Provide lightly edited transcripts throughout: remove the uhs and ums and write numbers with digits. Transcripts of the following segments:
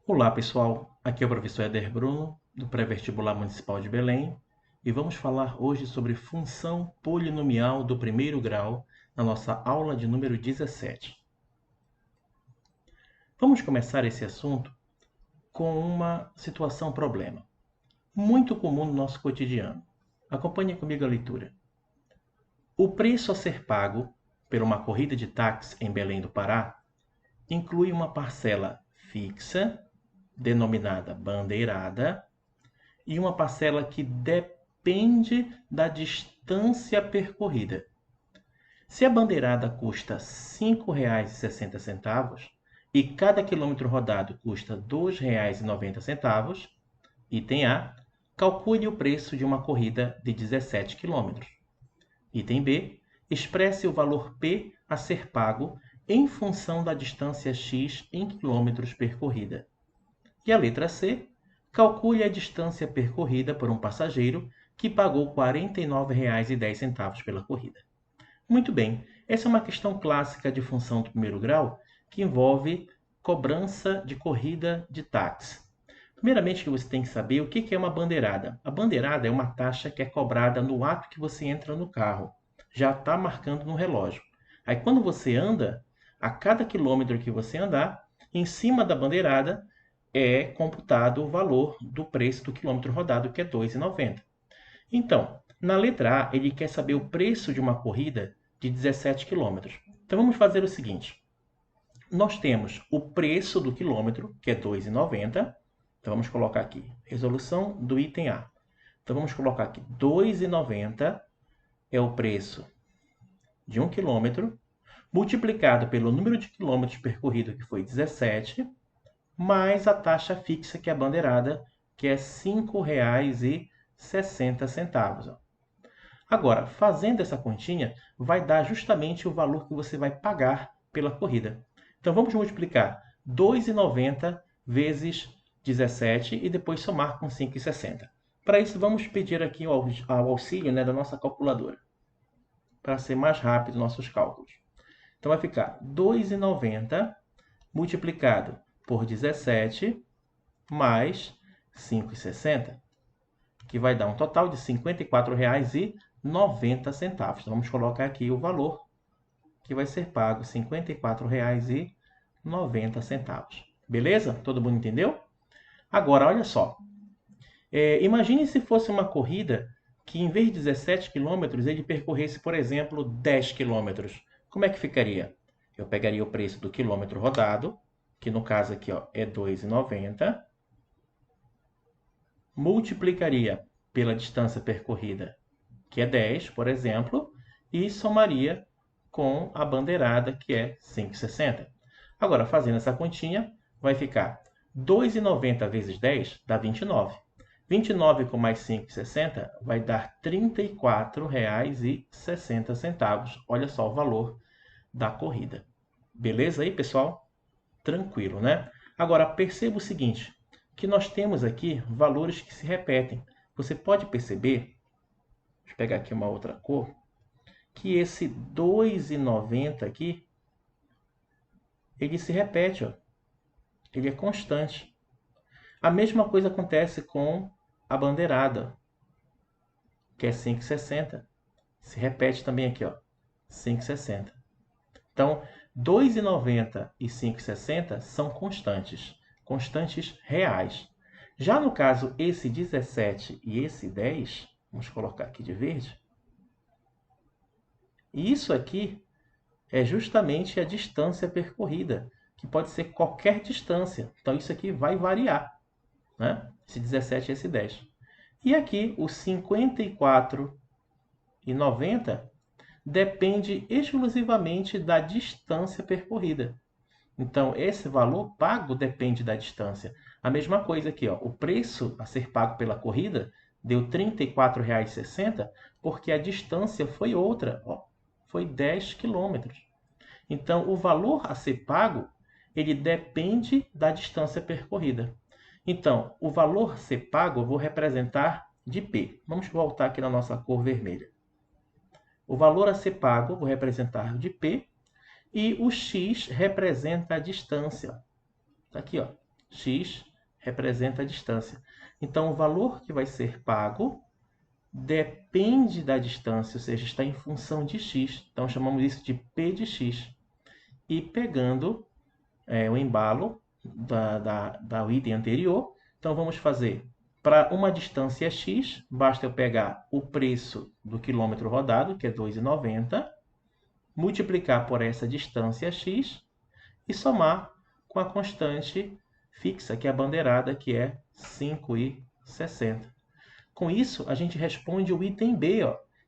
Olá, pessoal. Aqui é o professor Éder Bruno, do Pré-Vestibular Municipal de Belém, e vamos falar hoje sobre função polinomial do primeiro grau na nossa aula de número 17. Vamos começar esse assunto com uma situação-problema, muito comum no nosso cotidiano. Acompanhe comigo a leitura. O preço a ser pago por uma corrida de táxi em Belém do Pará inclui uma parcela fixa, denominada bandeirada, e uma parcela que depende da distância percorrida. Se a bandeirada custa R$ 5,60 e cada quilômetro rodado custa R$ 2,90, item A, calcule o preço de uma corrida de 17 quilômetros. Item B, expresse o valor P a ser pago em função da distância x em quilômetros percorrida. E a letra C, calcule a distância percorrida por um passageiro que pagou R$ 49,10 pela corrida. Muito bem, essa é uma questão clássica de função do primeiro grau que envolve cobrança de corrida de táxi. Primeiramente, que você tem que saber o que é uma bandeirada. A bandeirada é uma taxa que é cobrada no ato que você entra no carro. Já está marcando no relógio. Aí, quando você anda, a cada quilômetro que você andar, em cima da bandeirada é computado o valor do preço do quilômetro rodado, que é R$ 2,90. Então, na letra A, ele quer saber o preço de uma corrida de 17 quilômetros. Então, vamos fazer o seguinte. Nós temos o preço do quilômetro, que é R$ 2,90. Então, vamos colocar aqui, resolução do item A. Então, vamos colocar aqui, R$ 2,90 é o preço de 1 quilômetro, multiplicado pelo número de quilômetros percorrido, que foi 17, mais a taxa fixa, que é a bandeirada, que é R$ 5,60. Agora, fazendo essa continha, vai dar justamente o valor que você vai pagar pela corrida. Então, vamos multiplicar R$ 2,90 vezes 17 e depois somar com R$ 5,60. Para isso, vamos pedir aqui ao auxílio, da nossa calculadora, para ser mais rápido nossos cálculos. Então, vai ficar R$ 2,90 multiplicado por 17 mais 5,60, que vai dar um total de R$ 54,90. Então, vamos colocar aqui o valor que vai ser pago, R$ 54,90. Beleza? Todo mundo entendeu? Agora, olha só. Imagine se fosse uma corrida que, em vez de 17 quilômetros, ele percorresse, por exemplo, 10 quilômetros. Como é que ficaria? Eu pegaria o preço do quilômetro rodado, que no caso aqui é R$ 2,90, multiplicaria pela distância percorrida, que é 10, por exemplo, e somaria com a bandeirada, que é 5,60. Agora, fazendo essa continha, vai ficar 2,90 vezes 10 dá 29. 29 com mais 5,60 vai dar R$ 34,60. Olha só o valor da corrida. Beleza aí, pessoal? Tranquilo, né? Agora, perceba o seguinte, que nós temos aqui valores que se repetem. Você pode perceber, deixa eu pegar aqui uma outra cor, que esse 2,90 aqui, ele se repete, ó. Ele é constante. A mesma coisa acontece com a bandeirada, que é 5,60. Se repete também aqui, ó, 5,60. Então, 2,90 e 5,60 são constantes, constantes reais. Já no caso, esse 17 e esse 10, vamos colocar aqui de verde, isso aqui é justamente a distância percorrida, que pode ser qualquer distância. Então, isso aqui vai variar, né? Esse 17 e esse 10. E aqui, o 54,90 depende exclusivamente da distância percorrida. Então, esse valor pago depende da distância. A mesma coisa aqui, ó, o preço a ser pago pela corrida deu R$ 34,60 porque a distância foi outra, ó, foi 10 quilômetros. Então, o valor a ser pago, ele depende da distância percorrida. Então, o valor a ser pago eu vou representar de P. Vamos voltar aqui na nossa cor vermelha. O valor a ser pago eu vou representar de P e o x representa a distância. Está aqui, ó. x representa a distância. Então, o valor que vai ser pago depende da distância, ou seja, está em função de x. Então, chamamos isso de P de x. E pegando o embalo do item anterior, então vamos fazer para uma distância x, basta eu pegar o preço do quilômetro rodado, que é 2,90, multiplicar por essa distância x e somar com a constante fixa, que é a bandeirada, que é 5,60. Com isso, a gente responde o item B.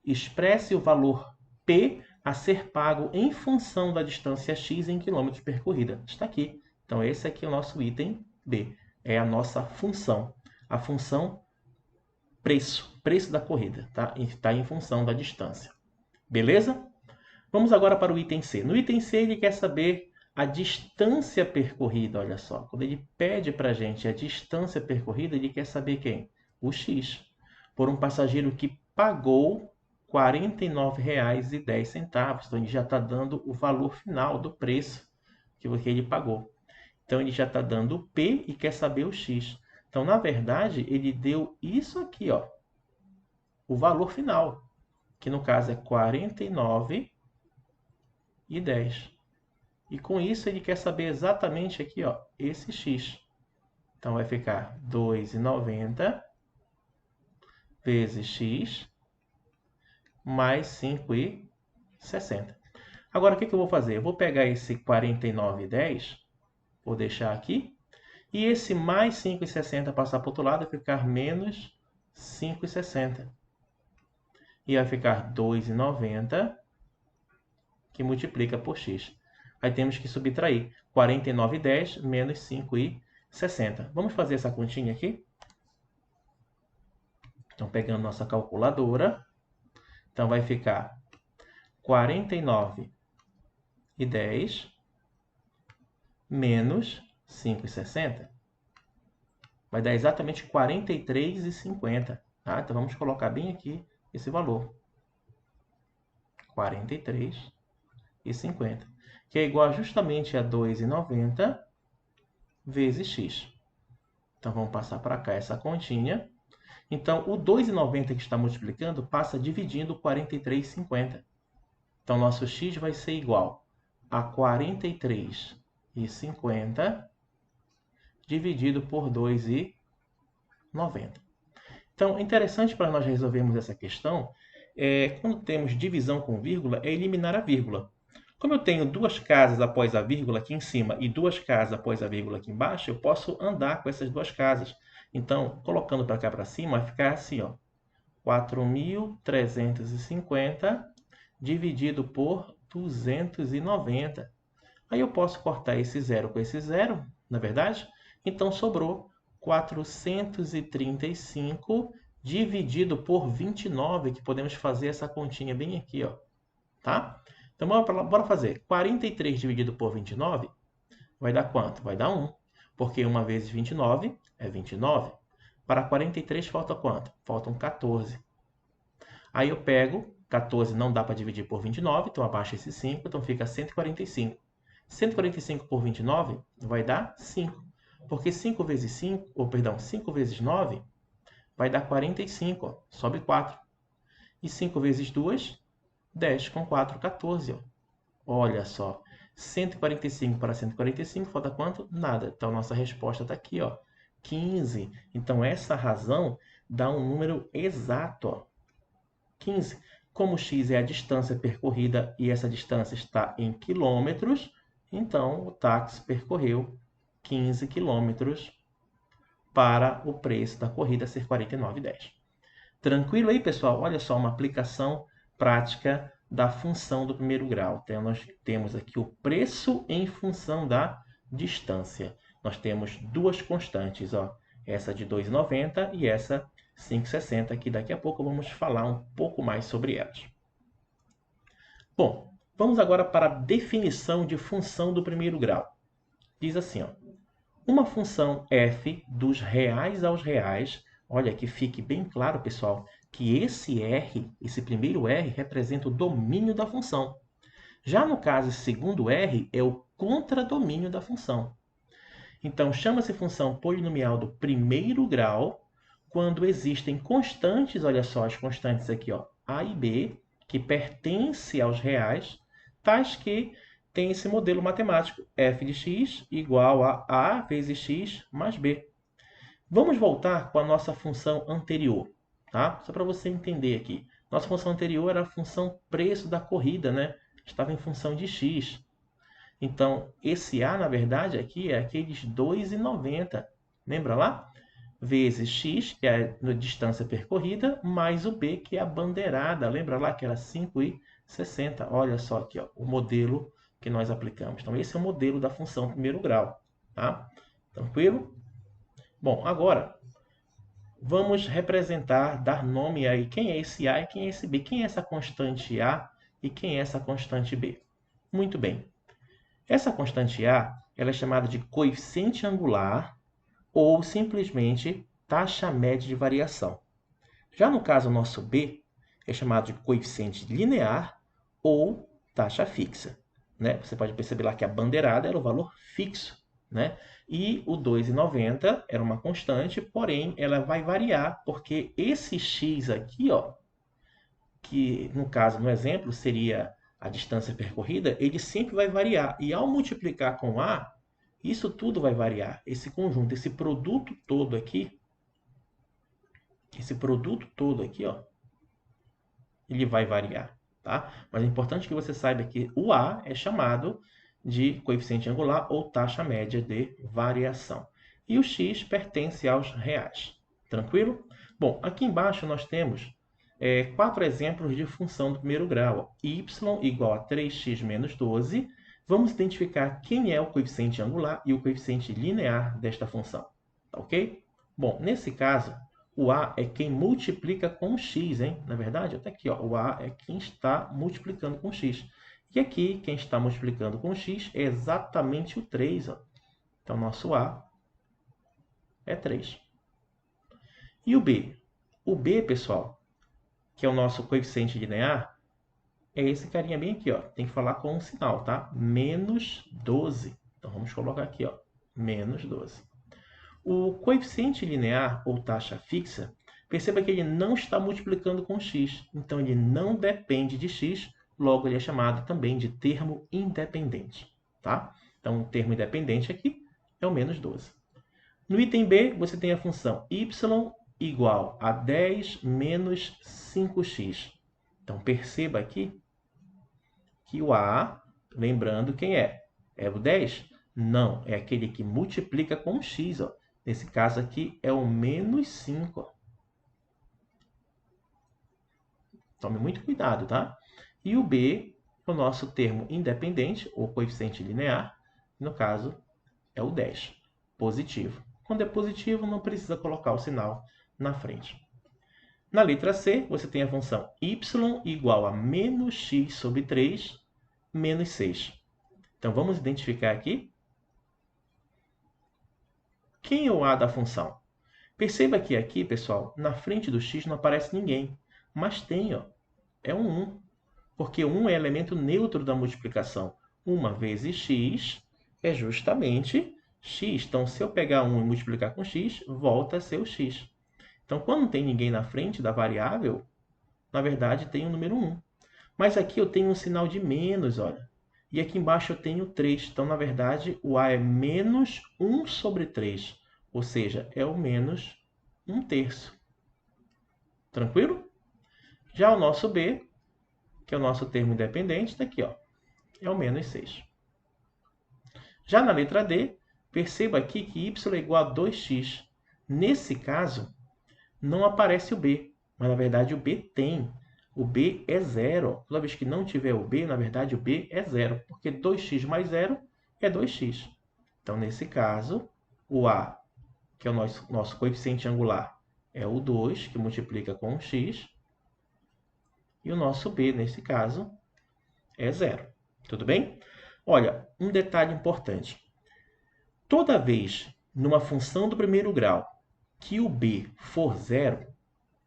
Expresse o valor P a ser pago em função da distância x em quilômetros percorrida. Está aqui. Então, esse aqui é o nosso item B. É a nossa função. A função preço da corrida. Tá? Está em função da distância. Beleza? Vamos agora para o item C. No item C, ele quer saber a distância percorrida. Olha só, quando ele pede para a gente a distância percorrida, ele quer saber quem? O x. Por um passageiro que pagou R$ 49,10. Então, ele já está dando o valor final do preço que ele pagou. Então, ele já está dando o P e quer saber o x. Então, na verdade, ele deu isso aqui, o valor final, que no caso é R$ 49,10. E com isso, ele quer saber exatamente aqui, esse x. Então, vai ficar 2,90 vezes x mais 5,60. Agora, o que eu vou fazer? Eu vou pegar esse 49,10, vou deixar aqui, e esse mais 5,60 passar para o outro lado, vai ficar menos 5,60. E vai ficar 2,90, que multiplica por x. Aí temos que subtrair 49,10 menos 5,60. Vamos fazer essa continha aqui? Então, pegando nossa calculadora, então vai ficar 49,10 menos 5,60. Vai dar exatamente 43,50. Tá? Então, vamos colocar bem aqui esse valor. 43,50. Que é igual justamente a 2,90 vezes x. Então, vamos passar para cá essa continha. Então, o 2,90 que está multiplicando passa dividindo 43,50. Então, nosso x vai ser igual a 43,50 dividido por 2,90. Então, interessante para nós resolvermos essa questão, quando temos divisão com vírgula, é eliminar a vírgula. Como eu tenho duas casas após a vírgula aqui em cima e duas casas após a vírgula aqui embaixo, eu posso andar com essas duas casas. Então, colocando para cá para cima, vai ficar assim, 4.350 dividido por 290. Aí eu posso cortar esse zero com esse zero, na verdade? Então, sobrou 435 dividido por 29, que podemos fazer essa continha bem aqui, tá? Então, bora fazer. 43 dividido por 29 vai dar quanto? Vai dar 1, porque 1 vezes 29 é 29. Para 43 falta quanto? Faltam 14. Aí eu pego, 14 não dá para dividir por 29, então abaixo esse 5, então fica 145. 145 por 29 vai dar 5, porque 5 vezes 5, 5 vezes 9 vai dar 45, sobe 4. E 5 vezes 2, 10 com 4, 14. Olha só, 145 para 145, falta quanto? Nada. Então, nossa resposta está aqui, 15. Então, essa razão dá um número exato, 15. Como x é a distância percorrida e essa distância está em quilômetros, então o táxi percorreu 15 quilômetros para o preço da corrida ser R$ 49,10. Tranquilo aí, pessoal? Olha só, uma aplicação prática da função do primeiro grau. Então, nós temos aqui o preço em função da distância. Nós temos duas constantes, essa de 2,90 e essa 5,60, que daqui a pouco vamos falar um pouco mais sobre elas. Bom, vamos agora para a definição de função do primeiro grau. Diz assim, uma função f dos reais aos reais, olha, que fique bem claro, pessoal, que esse R, esse primeiro R, representa o domínio da função. Já no caso, esse segundo R é o contradomínio da função. Então, chama-se função polinomial do primeiro grau quando existem constantes, olha só as constantes aqui, ó, a e b, que pertencem aos reais, tais que tem esse modelo matemático, f de x igual a vezes x mais b. Vamos voltar com a nossa função anterior, tá? Só para você entender aqui. Nossa função anterior era a função preço da corrida, né? Estava em função de x. Então, esse a, na verdade, aqui é aqueles 2,90. Lembra lá? Vezes x, que é a distância percorrida, mais o b, que é a bandeirada. Lembra lá que era 5,60? Olha só aqui, ó, o modelo que nós aplicamos. Então, esse é o modelo da função primeiro grau. Tá? Tranquilo? Bom, agora vamos representar, dar nome aí. Quem é esse a e quem é esse b? Quem é essa constante a e quem é essa constante b? Muito bem. Essa constante a ela é chamada de coeficiente angular ou simplesmente taxa média de variação. Já no caso nosso b, é chamado de coeficiente linear ou taxa fixa. Né? Você pode perceber lá que a bandeirada era o valor fixo. Né? E o 2,90 era uma constante, porém ela vai variar, porque esse x aqui, ó, que no caso, no exemplo, seria a distância percorrida, ele sempre vai variar. E ao multiplicar com A, isso tudo vai variar. Esse conjunto, esse produto todo aqui, ó, ele vai variar, tá? Mas é importante que você saiba que o A é chamado de coeficiente angular ou taxa média de variação. E o x pertence aos reais. Tranquilo? Bom, aqui embaixo nós temos 4 exemplos de função do primeiro grau. Y igual a 3x menos 12. Vamos identificar quem é o coeficiente angular e o coeficiente linear desta função. Tá ok? Bom, nesse caso, o a é quem multiplica com x, hein? Na verdade, até aqui, ó, o a é quem está multiplicando com x. E aqui, quem está multiplicando com x é exatamente o 3. Ó. Então, nosso a é 3. E o b? O b, pessoal, que é o nosso coeficiente linear, é esse carinha bem aqui, ó. Tem que falar com um sinal, tá? Menos 12. Então, vamos colocar aqui, ó, menos 12. O coeficiente linear, ou taxa fixa, perceba que ele não está multiplicando com x. Então, ele não depende de x, logo ele é chamado também de termo independente. Tá? Então, o termo independente aqui é o menos 12. No item B, você tem a função y igual a 10 menos 5x. Então, perceba aqui que o a, lembrando quem é? É o 10? Não, é aquele que multiplica com x. Ó. Nesse caso aqui é o menos 5. Ó. Tome muito cuidado, tá? E o b, o nosso termo independente, ou coeficiente linear, no caso, é o 10, positivo. Quando é positivo, não precisa colocar o sinal na frente. Na letra C, você tem a função y igual a menos x sobre 3 menos 6. Então, vamos identificar aqui quem é o a da função. Perceba que aqui, pessoal, na frente do x não aparece ninguém, mas tem, ó, é um 1, porque 1 é elemento neutro da multiplicação. 1 vezes x é justamente x. Então, se eu pegar 1 e multiplicar com x, volta a ser o x. Então, quando não tem ninguém na frente da variável, na verdade, tem o número 1. Mas aqui eu tenho um sinal de menos, olha. E aqui embaixo eu tenho 3. Então, na verdade, o a é menos 1 sobre 3. Ou seja, é o menos 1/3. Tranquilo? Já o nosso b, que é o nosso termo independente, está aqui, ó, é o menos 6. Já na letra D, perceba aqui que y é igual a 2x. Nesse caso, não aparece o b, mas na verdade o b tem. O b é zero. Toda vez que não tiver o b, na verdade o b é zero, porque 2x mais 0 é 2x. Então, nesse caso, o a, que é o nosso coeficiente angular, é o 2, que multiplica com o x, e o nosso b, nesse caso, é zero. Tudo bem? Olha, um detalhe importante. Toda vez numa função do primeiro grau que o b for zero,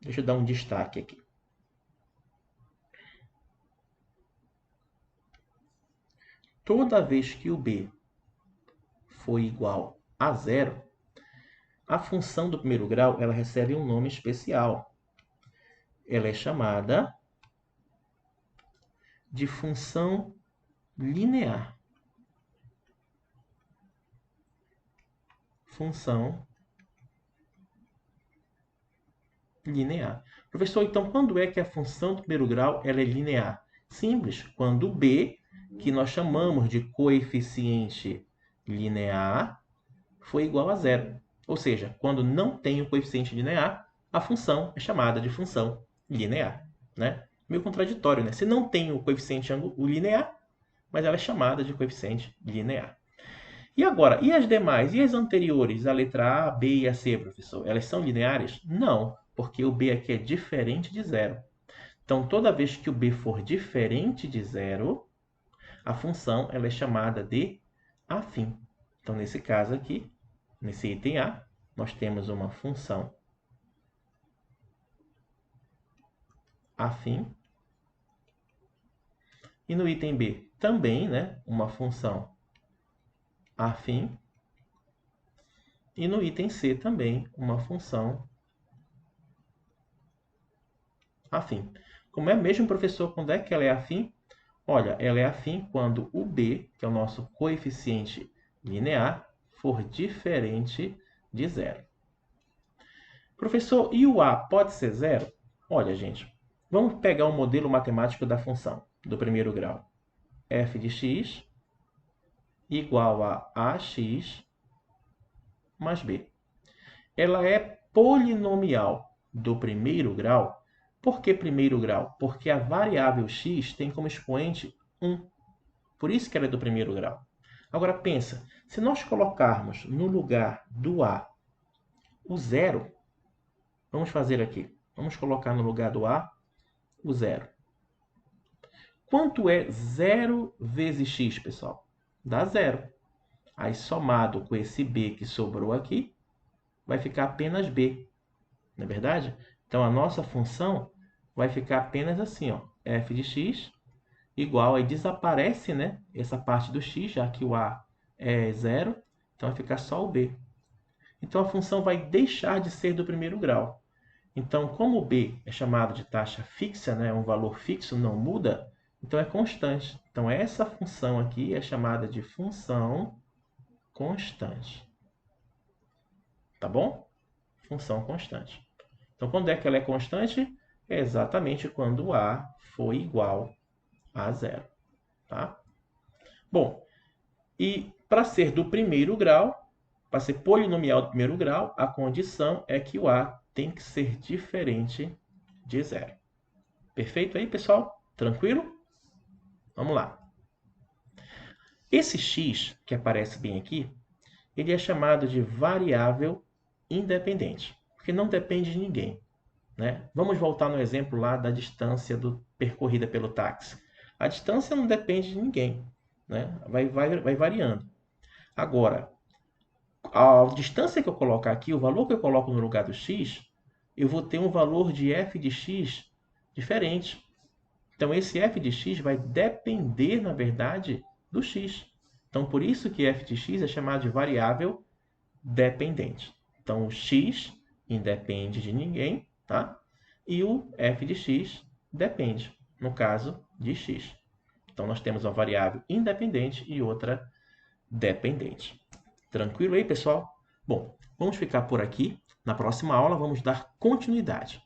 deixa eu dar um destaque aqui. Toda vez que o b for igual a zero, a função do primeiro grau ela recebe um nome especial. Ela é chamada de função linear. Função linear. Professor, então quando é que a função do primeiro grau ela é linear? Simples, quando o b, que nós chamamos de coeficiente linear, for igual a zero. Ou seja, quando não tem o coeficiente linear, a função é chamada de função linear. Né? Meio contraditório, né? Se não tem o coeficiente linear, mas ela é chamada de coeficiente linear. E agora, e as demais? E as anteriores, a letra A, B e a C, professor? Elas são lineares? Não, porque o B aqui é diferente de zero. Então, toda vez que o B for diferente de zero, a função ela é chamada de afim. Então, nesse caso aqui, nesse item A, nós temos uma função afim. E no item B, também, né, uma função afim. E no item C também uma função afim. Como é mesmo, professor, quando é que ela é afim? Olha, ela é afim quando o B, que é o nosso coeficiente linear, for diferente de zero. Professor, e o A pode ser zero? Olha, gente, vamos pegar o modelo matemático da função do primeiro grau. f de x igual a ax mais b. Ela é polinomial do primeiro grau. Por que primeiro grau? Porque a variável x tem como expoente 1. Por isso que ela é do primeiro grau. Agora pensa, se nós colocarmos no lugar do a o zero, vamos fazer aqui. Vamos colocar no lugar do a o zero. Quanto é 0 vezes x, pessoal? Dá zero. Aí somado com esse b que sobrou aqui, vai ficar apenas b. Não é verdade? Então, a nossa função vai ficar apenas assim, ó, f de x igual, aí desaparece, né, essa parte do x, já que o a é zero, então vai ficar só o b. Então, a função vai deixar de ser do primeiro grau. Então, como o b é chamado de taxa fixa, né, um valor fixo, não muda, então é constante. Então, essa função aqui é chamada de função constante. Tá bom? Função constante. Então, quando é que ela é constante? É exatamente quando o a for igual a zero. Tá? Bom, e para ser do primeiro grau, para ser polinomial do primeiro grau, a condição é que o a tem que ser diferente de zero. Perfeito aí, pessoal? Tranquilo? Vamos lá. Esse x, que aparece bem aqui, ele é chamado de variável independente, porque não depende de ninguém. Né? Vamos voltar no exemplo lá da distância percorrida pelo táxi. A distância não depende de ninguém, né? vai variando. Agora, a distância que eu colocar aqui, o valor que eu coloco no lugar do x, eu vou ter um valor de f de x diferente. Então, esse f de x vai depender, na verdade, do x. Então, por isso que f de x é chamado de variável dependente. Então, o x independe de ninguém, tá? E o f de x depende, no caso de x. Então, nós temos uma variável independente e outra dependente. Tranquilo aí, pessoal? Bom, vamos ficar por aqui. Na próxima aula, vamos dar continuidade.